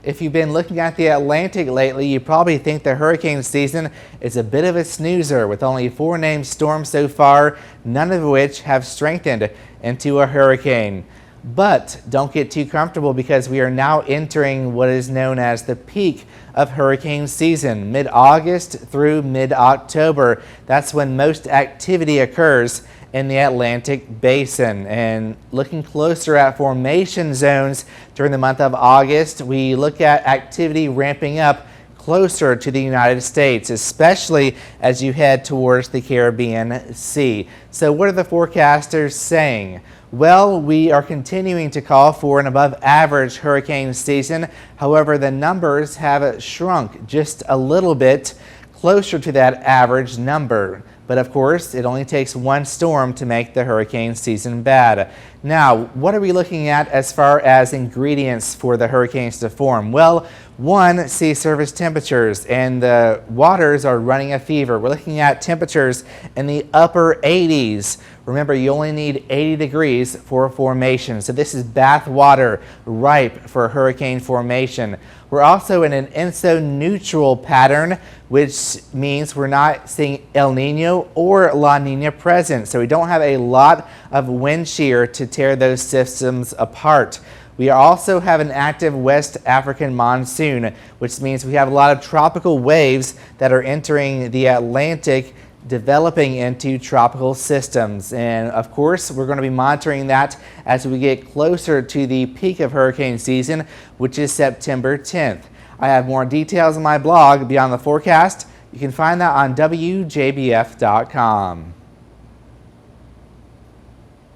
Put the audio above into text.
If you've been looking at the Atlantic lately, you probably think the hurricane season is a bit of a snoozer with only 4 named storms so far, none of which have strengthened into a hurricane. But don't get too comfortable because we are now entering what is known as the peak of hurricane season, mid-August through mid-October. That's when most activity occurs in the Atlantic basin. And looking closer at formation zones during the month of August, we look at activity ramping up closer to the United States, especially as you head towards the Caribbean Sea. So what are the forecasters saying? Well, we are continuing to call for an above average hurricane season. However, the numbers have shrunk just a little bit closer to that average number. But of course, it only takes one storm to make the hurricane season bad. Now, what are we looking at as far as ingredients for the hurricanes to form? Well, one, sea surface temperatures, and the waters are running a fever. We're looking at temperatures in the upper 80s. Remember, you only need 80 degrees for a formation. So this is bath water, ripe for hurricane formation. We're also in an INSO neutral pattern, which means we're not seeing El Nino or La Nina present. So we don't have a lot of wind shear to tear those systems apart. We also have an active West African monsoon, which means we have a lot of tropical waves that are entering the Atlantic, developing into tropical systems. And of course, we're going to be monitoring that as we get closer to the peak of hurricane season, which is September 10th. I have more details on my blog, Beyond the Forecast. You can find that on WJBF.com.